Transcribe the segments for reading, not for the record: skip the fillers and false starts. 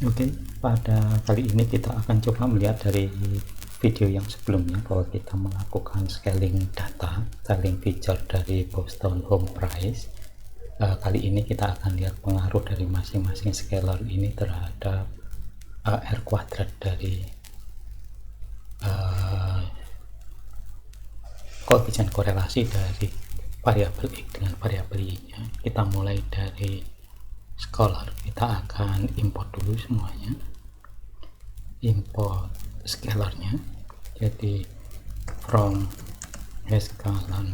Oke, pada kali ini kita akan coba melihat dari video yang sebelumnya bahwa kita melakukan scaling data, scaling feature dari Boston Home Price. Kali ini kita akan lihat pengaruh dari masing-masing scalar ini terhadap R kuadrat dari koefisien korelasi dari variabel X dengan variabel Y-nya. Kita mulai dari scalar, kita akan import dulu semuanya, import scalarnya, jadi from scalar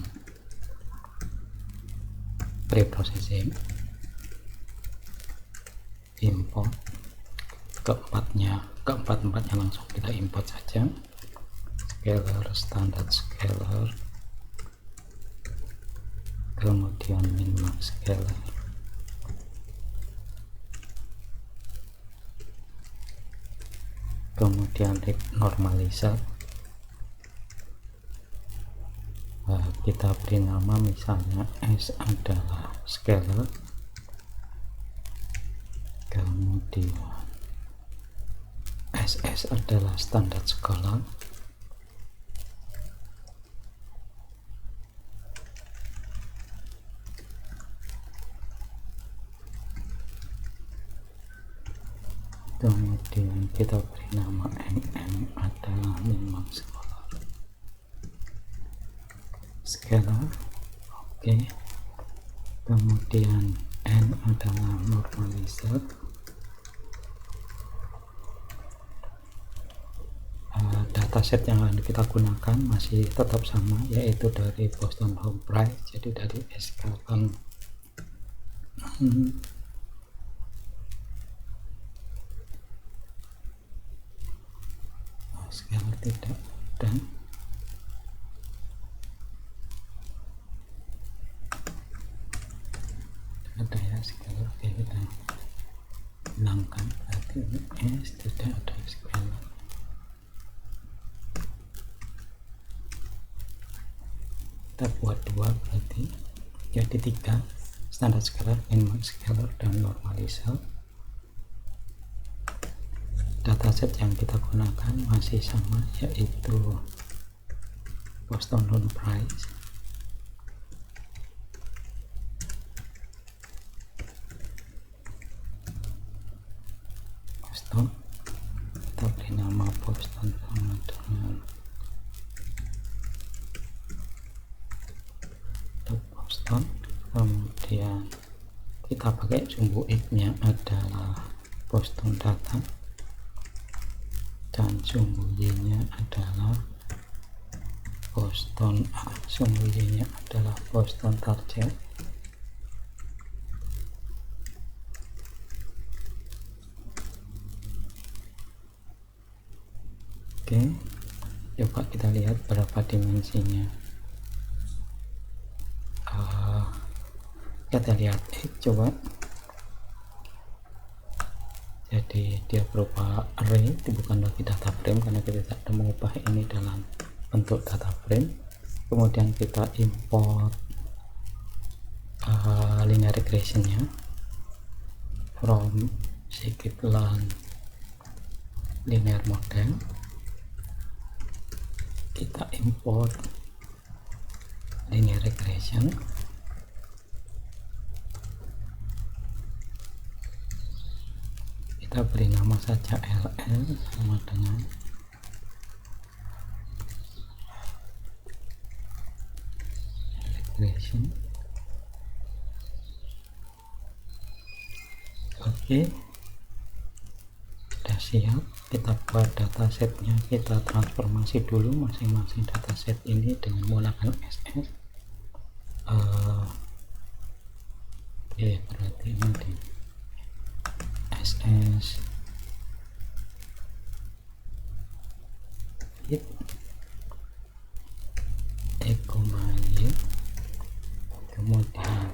preprocessing, import keempat-empatnya langsung kita import saja, scalar, standard scalar, kemudian minmax scalar, kemudian normalizer. Kita beri nama misalnya S adalah scalar, kemudian SS adalah standard scalar, kemudian kita beri nama MM adalah minmax scalar. Oke, kemudian N adalah normalizer, dataset yang akan kita gunakan masih tetap sama, yaitu dari Boston Home Price, jadi dari scalar scalar tidak dan ada ya scalar. Oke, kita hilangkan, berarti ini S tidak ada scalar. Kita buat dua, berarti jadi tiga, standar scalar, minmax scalar, dan normalizer. Dataset yang kita gunakan masih sama, yaitu Boston Home Price. Boston, kita beri nama Boston sama dengan Boston. Kemudian kita pakai sumbu X nya adalah Boston data dan sumbu Y nya adalah Boston A, sumbu Y nya adalah Boston target. Oke, coba kita lihat berapa dimensinya. Kita lihat coba, jadi dia berupa array, bukan lagi data frame karena kita tidak mengubah ini dalam bentuk data frame. Kemudian kita import linear regression nya from scikit-learn linear model. Kita import linear regression, kita beri nama saja LL sama dengan regression. Oke, sudah siap. Kita buat datasetnya, kita transformasi dulu masing-masing dataset ini dengan menggunakan SS. Oke, berarti ini di SS fit Y, kemudian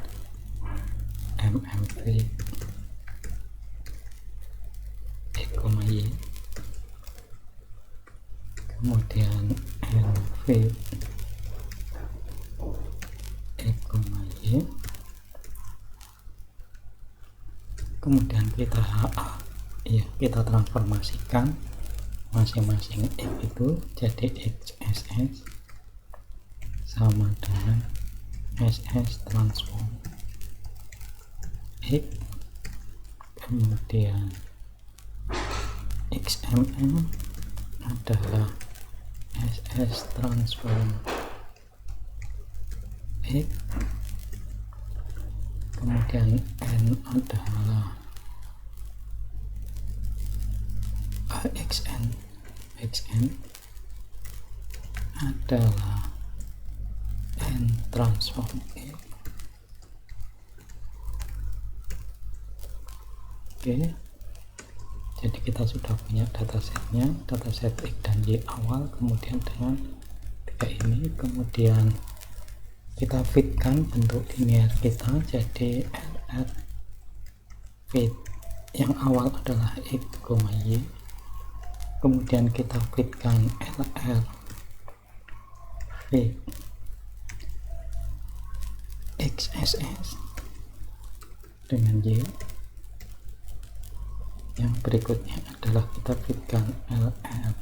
MM fit Y, kemudian N fit Y, kemudian kita HA ya kita transformasikan masing-masing X itu jadi XSS sama dengan SS transform X, kemudian XML adalah SS transform X, kemudian N adalah XN adalah N transform X. Oke, jadi kita sudah punya datasetnya, dataset X dan Y awal, kemudian dengan tiga ini, kemudian kita fitkan bentuk linear kita jadi LR fit yang awal adalah X, Y, kemudian kita fitkan LR fit XSS dengan Y. Yang berikutnya adalah kita fitkan LR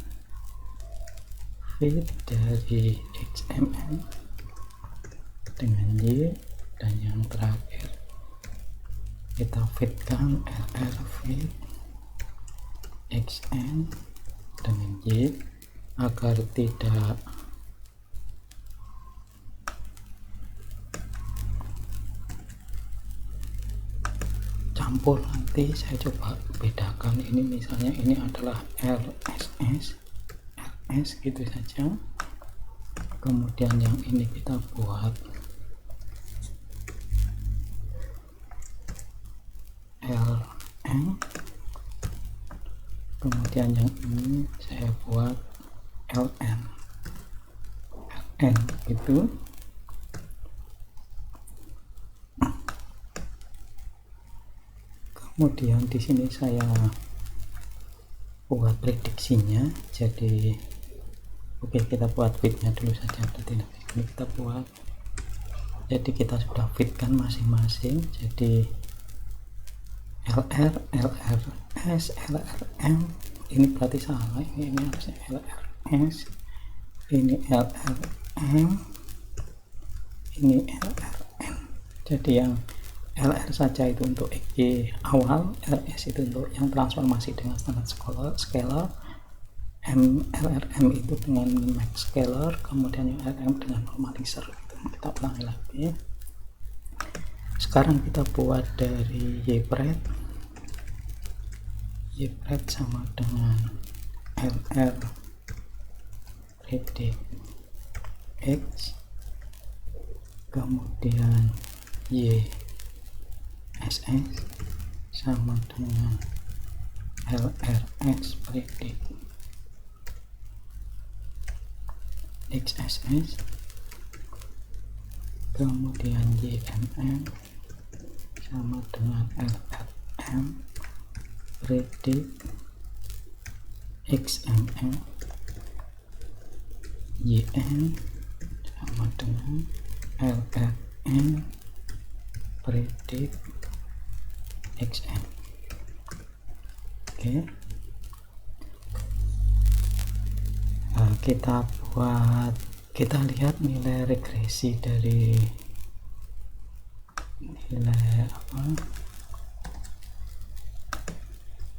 fit dari XML dengan Y, dan yang terakhir kita fitkan LR fit XN dengan Y agar tidak campur. Nanti saya coba bedakan, ini misalnya ini adalah LSS RS gitu saja, kemudian yang ini kita buat LN, kemudian yang ini saya buat LN gitu. Kemudian di sini saya buat prediksinya, jadi oke, kita buat fitnya dulu saja. Berarti ini kita buat, jadi kita sudah fitkan masing-masing jadi LR, LRS, LRM. Ini berarti salah, ini harusnya LRS, ini LRM, ini LRN. Jadi yang LR saja itu untuk XY awal, LS itu untuk yang transformasi dengan standar scalar, LRM itu dengan max scalar, kemudian yang LM dengan normalizer. Kita ulangi lagi. Sekarang kita buat dari YPred sama dengan LR predict X, kemudian Y SS sama dengan LRX predict XSS, kemudian YMM sama dengan LRM predict XMM, YN sama dengan LRN predict XN. Oke, nah, kita lihat nilai regresi dari nilai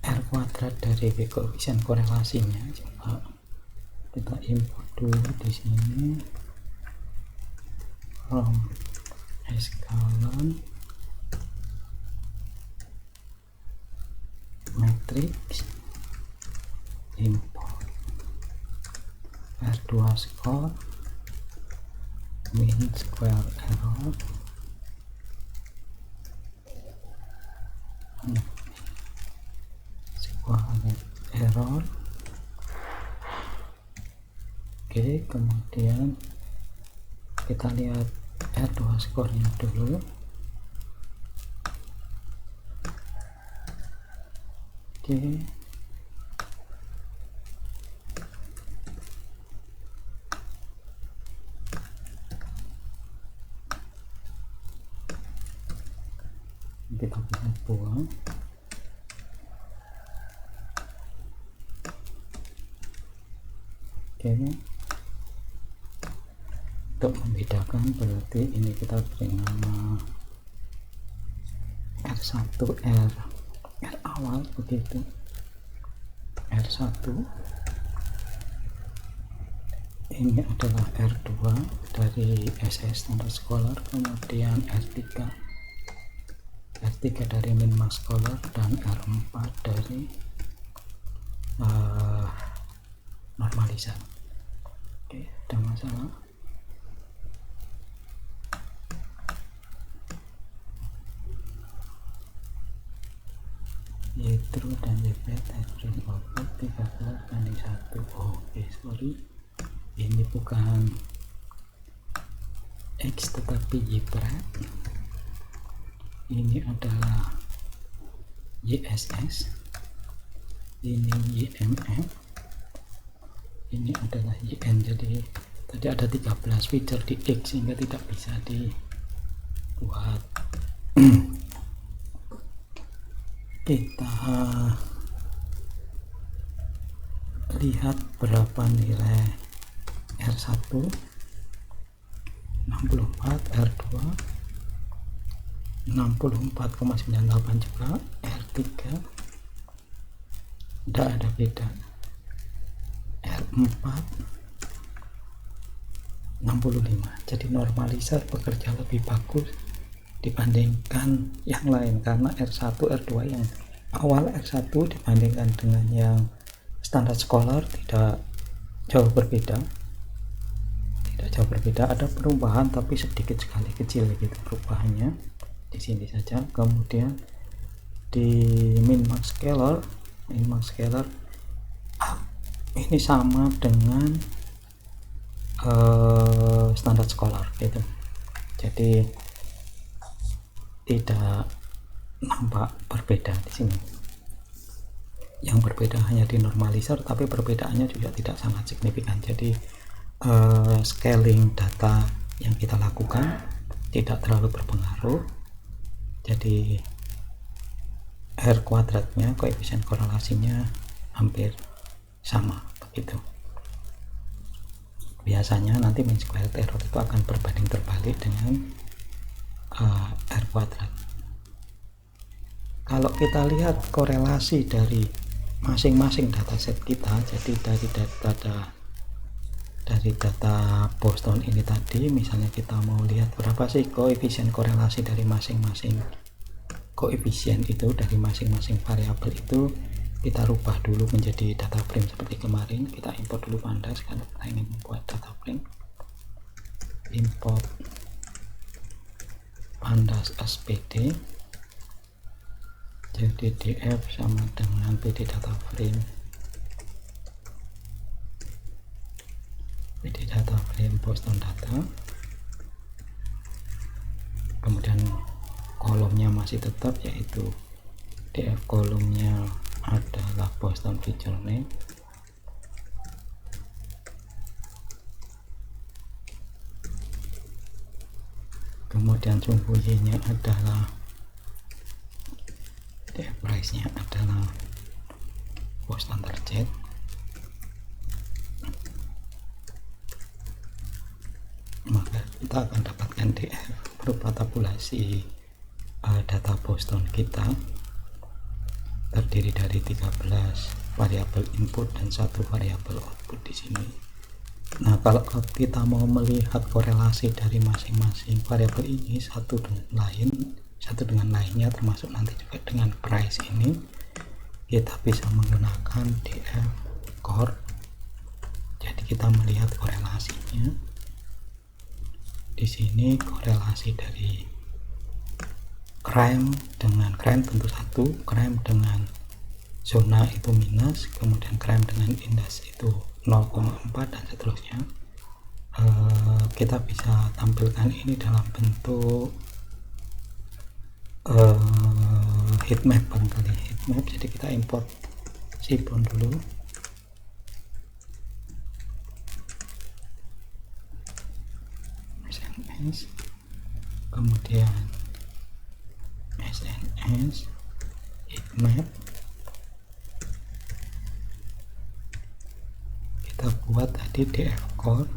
R kuadrat dari koefisien korelasinya. Coba kita import dulu di sini from Escalon matrix, import R2 score, mean square error, square error. Oke, kemudian kita lihat R2 skornya dulu. Oke, kita bisa buang. Oke, untuk membedakan berarti ini kita beri nama R1 R awal begitu, R1 ini adalah R2 dari SS Standard Scholar, kemudian R3 dari Minmax Scholar, dan R4 dari normalisar. Oke, ada masalah? Ytro dan YP type output 13:1. Oke, sorry, ini bukan X tetapi Y pret. Ini adalah YSS, ini YMF, ini adalah YN. Jadi tadi ada 13 feature di X sehingga tidak bisa dibuat. Kita lihat berapa nilai R1 64, R2 64,98 juga, R3 tidak ada beda, R4 65. Jadi normalisar bekerja lebih bagus dibandingkan yang lain, karena R1 R2 yang awal R1 dibandingkan dengan yang standar Scholar tidak jauh berbeda, ada perubahan tapi sedikit sekali, kecil gitu perubahannya di sini saja. Kemudian di Minmax Scholar ini sama dengan standar Scholar gitu, jadi tidak nampak berbeda di sini. Yang berbeda hanya di normalisar, tapi perbedaannya juga tidak sangat signifikan. Jadi scaling data yang kita lakukan tidak terlalu berpengaruh. Jadi R kuadratnya, koefisien korelasinya hampir sama begitu. Biasanya nanti mean squared error itu akan berbanding terbalik dengan R kuadrat. Kalau kita lihat korelasi dari masing-masing dataset kita, jadi dari data Boston ini tadi, misalnya kita mau lihat berapa sih koefisien korelasi dari masing-masing koefisien itu, dari masing-masing variabel itu, kita rubah dulu menjadi data frame seperti kemarin. Kita import dulu pandas kalau kita ingin membuat data frame. Import pandas SPD, jadi df sama dengan pd data frame, Boston data. Kemudian kolomnya masih tetap, yaitu df kolomnya adalah Boston feature name, kemudian sumbu Y nya adalah df price nya adalah Boston target. Maka kita akan dapatkan df berupa tabulasi data Boston kita, terdiri dari 13 variabel input dan 1 variabel output di sini. Nah, kalau kita mau melihat korelasi dari masing-masing variabel ini satu dengan lainnya, termasuk nanti juga dengan price ini, kita bisa menggunakan df core. Jadi kita melihat korelasinya di sini, korelasi dari crime dengan crime tentu satu, crime dengan zona itu minus, kemudian crime dengan index itu 0,4 dan seterusnya. Kita bisa tampilkan ini dalam bentuk heatmap, barangkali heatmap. Jadi kita import Seaborn dulu. SNS, kemudian SNS heatmap, kita buat tadi DF core.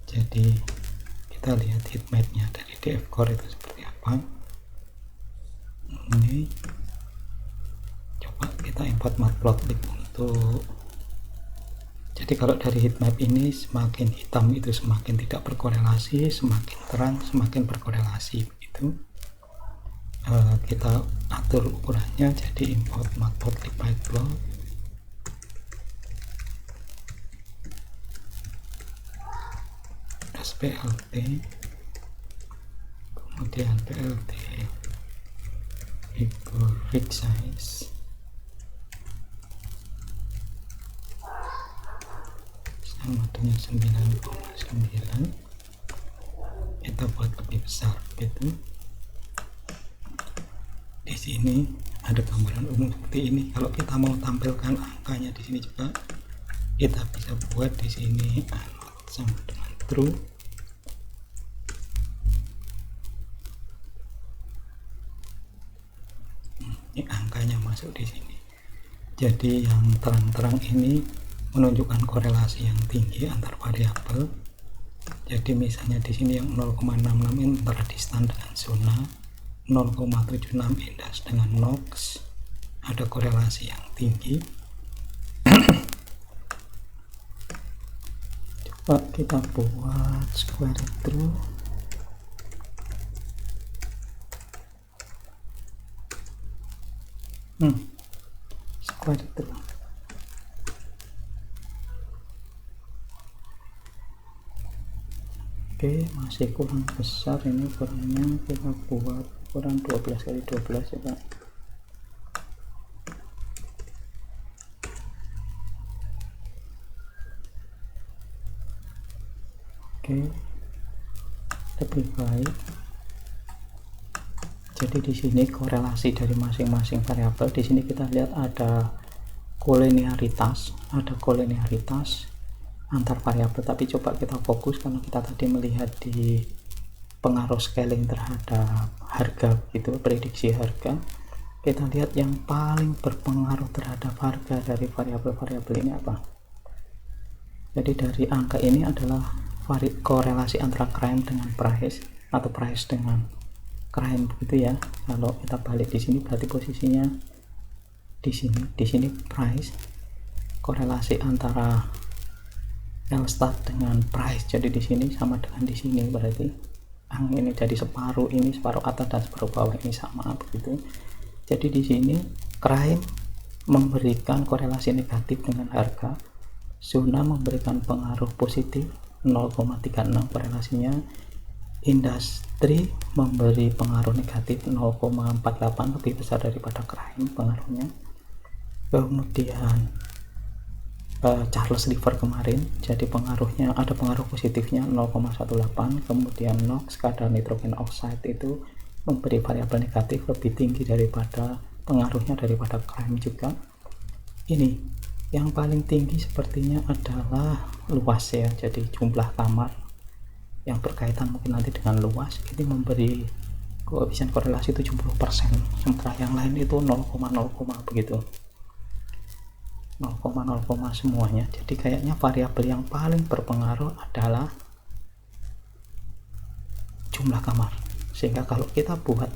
Jadi kita lihat heatmapnya dari DF core itu seperti apa. Ini coba kita import matplotlib untuk, jadi kalau dari heatmap ini semakin hitam itu semakin tidak berkorelasi, semakin terang semakin berkorelasi begitu. Kita atur ukurannya, jadi import matplotlib plot, splt, kemudian plt rig size sama dengan 9,9, kita buat lebih besar gitu. Di sini ada gambaran umum seperti ini. Kalau kita mau tampilkan angkanya di sini juga kita bisa buat di sini sama dengan true. Ini angkanya masuk di sini. Jadi yang terang-terang ini menunjukkan korelasi yang tinggi antar variabel. Jadi misalnya di sini yang 0,66 ini antara distan dengan zona, 0,76 indas dengan nox, ada korelasi yang tinggi. Coba kita buat square true. Square true. Oke, masih kurang besar ini ukurannya, kita buat ukuran 12 kali 12 ya Pak. Oke, lebih baik. Jadi di sini korelasi dari masing-masing variabel. Di sini kita lihat ada kolinearitas antar variabel. Tapi coba kita fokus karena kita tadi melihat di pengaruh scaling terhadap harga, gitu, prediksi harga. Kita lihat yang paling berpengaruh terhadap harga dari variabel-variabel ini apa? Jadi dari angka ini adalah korelasi antara crime dengan price atau price dengan crime begitu ya. Kalau kita balik di sini berarti posisinya di sini price, korelasi antara L-stat dengan price. Jadi di sini sama dengan di sini, berarti ini jadi separuh, ini separuh atas dan separuh bawah ini sama begitu. Jadi di sini crime memberikan korelasi negatif dengan harga, zona memberikan pengaruh positif 0,36 korelasinya, industri memberi pengaruh negatif 0,48, lebih besar daripada crime pengaruhnya. Kemudian Charles River kemarin, jadi pengaruhnya ada pengaruh positifnya 0,18. Kemudian NOx, kadar nitrogen oxide, itu memberi variabel negatif lebih tinggi daripada pengaruhnya daripada crime juga. Ini yang paling tinggi sepertinya adalah luas ya, jadi jumlah kamar yang berkaitan mungkin nanti dengan luas ini memberi koefisien korelasi 70%, sementara yang lain itu 0,0 begitu, 0,0 semuanya. Jadi kayaknya variabel yang paling berpengaruh adalah jumlah kamar. Sehingga kalau kita buat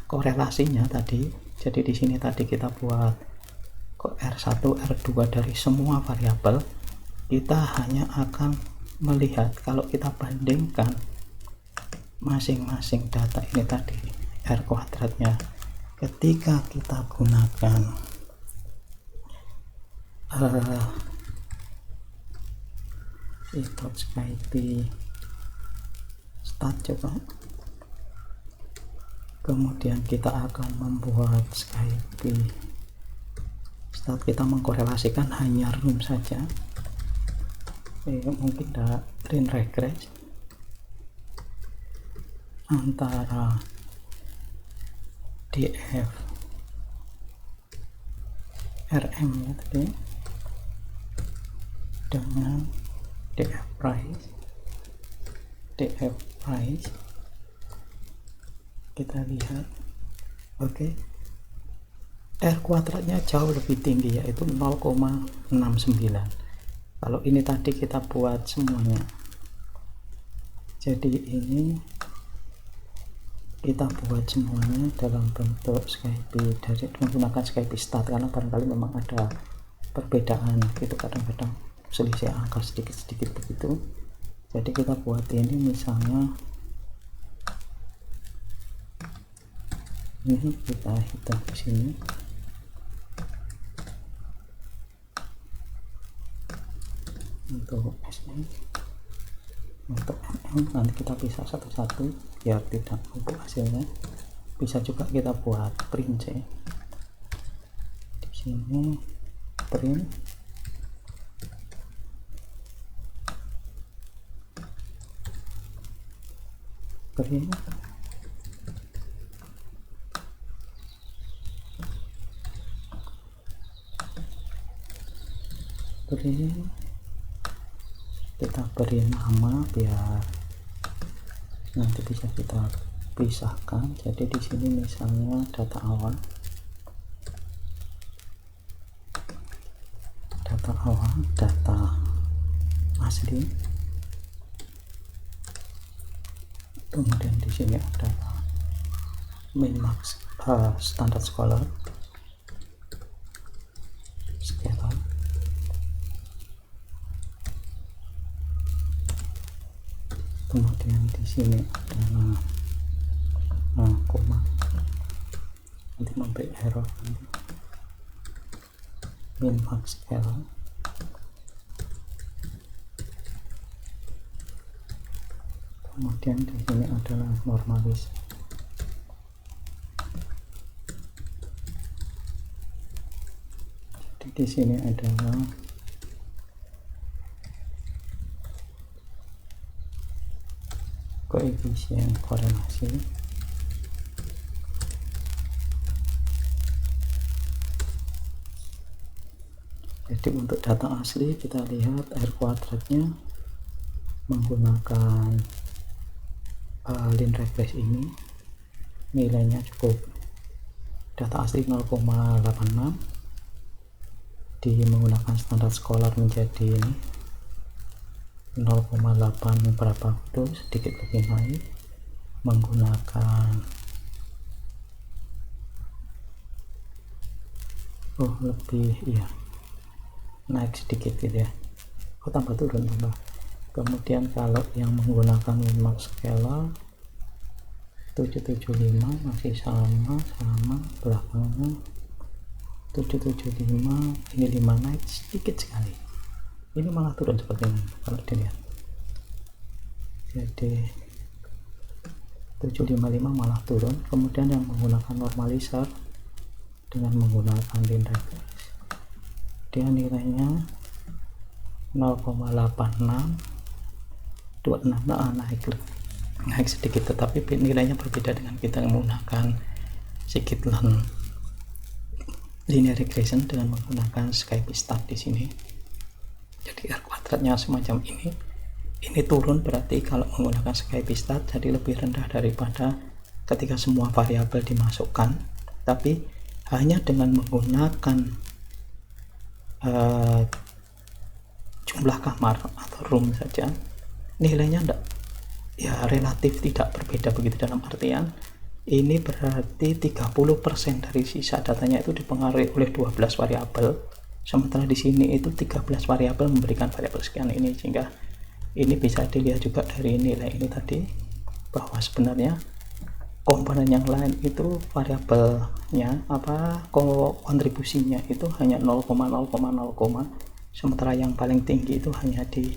korelasinya tadi, jadi di sini tadi kita buat R1, R2 dari semua variabel, kita hanya akan melihat kalau kita bandingkan masing-masing data ini tadi R kuadratnya, ketika kita gunakan skype stat, coba kemudian kita akan membuat skype stat, kita mengkorelasikan hanya room saja. Mungkin ada train regress antara DF RM ya tadi dengan DF price kita lihat. Oke, R kuadratnya jauh lebih tinggi, yaitu 0,69. Kalau ini tadi kita buat semuanya, jadi ini kita buat semuanya dalam bentuk Skype dari menggunakan Skype Stat, karena barangkali memang ada perbedaan gitu, kadang-kadang selisih angka sedikit-sedikit begitu. Jadi kita buat ini, misalnya ini kita hitung di sini. Untuk SN, untuk MM nanti kita pisah satu-satu biar tidak numpuk hasilnya. Bisa juga kita buat print sih. Di sini print, print, print. Kita beri nama biar nanti bisa kita pisahkan. Jadi di sini misalnya data awal, data asli, kemudian di sini ada min max standar scholar, scalar, kemudian di sini ada koma, nanti memberi error nanti. Min max error, kemudian di sini adalah normalis. Jadi di sini adalah koefisien korelasi. Jadi untuk data asli kita lihat R kuadratnya menggunakan line regress ini nilainya cukup, data asli 0,86, di menggunakan standar scholar menjadi ini 0,8 berapa itu, sedikit lebih naik, menggunakan lebih ya naik sedikit gitu ya, tambah turun tambah. Kemudian kalau yang menggunakan min-max scalar 775 masih sama belakangnya 775, ini 5 naik sedikit sekali, ini malah turun seperti ini kalau dilihat. Jadi 755 malah turun. Kemudian yang menggunakan normalizer dengan menggunakan line regress, dia nilainya 0,8626, naik sedikit, tetapi nilainya berbeda dengan kita menggunakan Scikit-learn linear regression dengan menggunakan Skype Stat di sini. Jadi R kuadratnya semacam ini turun, berarti kalau menggunakan Skype Stat jadi lebih rendah daripada ketika semua variabel dimasukkan, tapi hanya dengan menggunakan jumlah kamar atau room saja nilainya relatif tidak berbeda begitu, dalam artian ini berarti 30% dari sisa datanya itu dipengaruhi oleh 12 variabel, sementara di sini itu 13 variabel memberikan variabel sekian ini, sehingga ini bisa dilihat juga dari nilai ini tadi bahwa sebenarnya komponen yang lain itu variabelnya kontribusinya itu hanya 0,0,0, sementara yang paling tinggi itu hanya di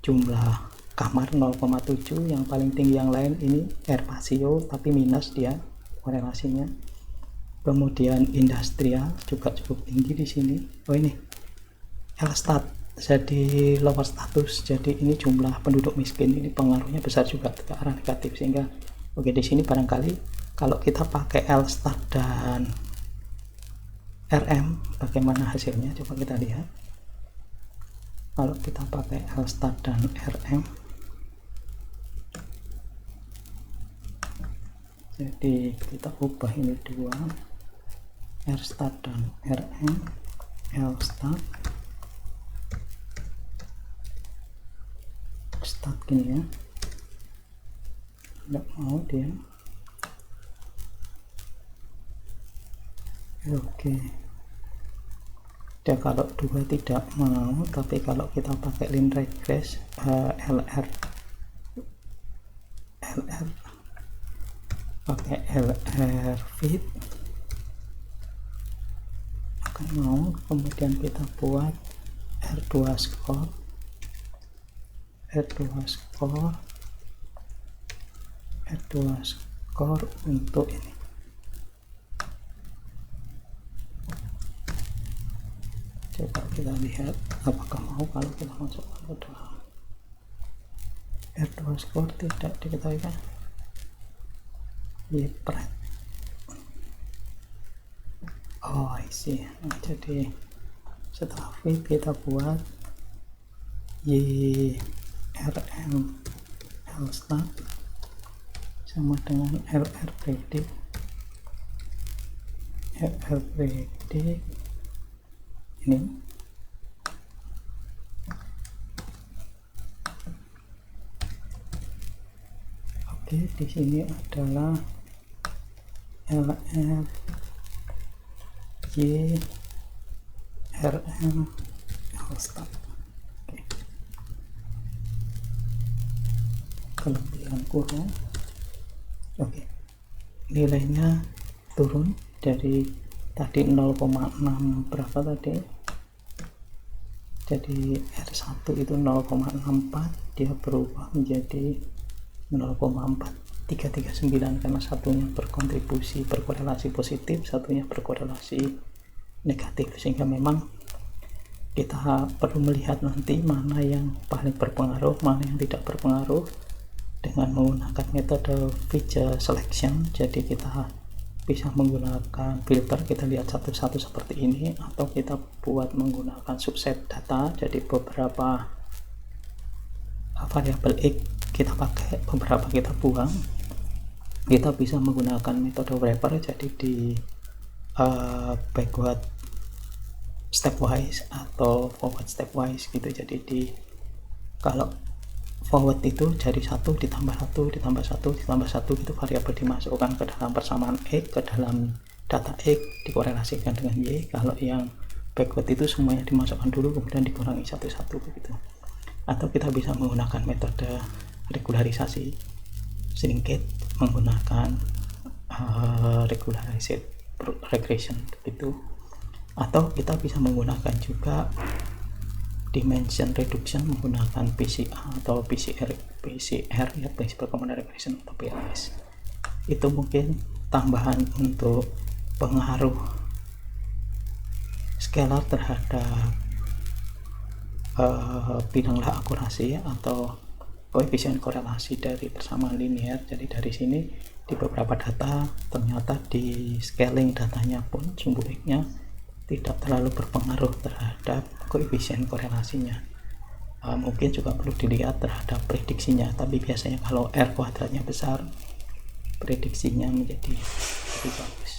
jumlah kamar 0,7, yang paling tinggi yang lain ini R pasio tapi minus dia korelasinya. Kemudian industrial juga cukup tinggi di sini. Ini L stat, jadi lower status, jadi ini jumlah penduduk miskin, ini pengaruhnya besar juga ke arah negatif, sehingga di sini barangkali kalau kita pakai L stat dan RM bagaimana hasilnya, coba kita lihat. Kalau kita pakai L stat dan RM, Jadi kita ubah ini dua, R start dan RM, L start gini ya, nggak mau dia. Oke, dia kalau dua tidak mau, tapi kalau kita pakai line regress LR pakai LR fit akan mau. Kemudian kita buat R2 score untuk ini. Coba kita lihat apakah mau kalau kita masukkan ke dalam R2 score. Tidak diketahui kan, yepret. Oh isi. Nah, jadi setelah fit kita buat YRM L start sama dengan LR predict ini. Oke, di sini adalah LR YRM L start. Oke. Kelebihan kurung. Oke, nilainya turun dari tadi 0,6 berapa tadi, jadi R1 itu 0,64, dia berubah menjadi 0,4339 karena satunya berkontribusi berkorelasi positif, satunya berkorelasi negatif, sehingga memang kita perlu melihat nanti mana yang paling berpengaruh, mana yang tidak berpengaruh dengan menggunakan metode feature selection. Jadi kita bisa menggunakan filter, kita lihat satu-satu seperti ini, atau kita buat menggunakan subset data. Jadi beberapa variabel X kita pakai, beberapa kita buang. Kita bisa menggunakan metode wrapper, jadi di backward stepwise atau forward stepwise gitu. Jadi di kalau forward itu jadi 1 ditambah 1 ditambah 1 ditambah 1 itu variabel dimasukkan ke dalam persamaan X, ke dalam data X dikorelasikan dengan Y. Kalau yang backward itu semuanya dimasukkan dulu kemudian dikurangi satu-satu begitu. Atau kita bisa menggunakan metode regularisasi shrinkage menggunakan regularized regression begitu. Atau kita bisa menggunakan juga dimension reduction menggunakan PCA atau PCR ya, principal common regression atau PCS. Itu mungkin tambahan untuk pengaruh scalar terhadap bilanglah akurasi atau koefisien korelasi dari persamaan linear. Jadi dari sini di beberapa data ternyata di scaling datanya pun sumbu X-nya tidak terlalu berpengaruh terhadap koefisien korelasinya. Mungkin juga perlu dilihat terhadap prediksinya, tapi biasanya kalau R kuadratnya besar prediksinya menjadi lebih bagus.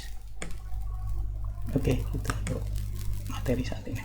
Oke, itu untuk materi saat ini.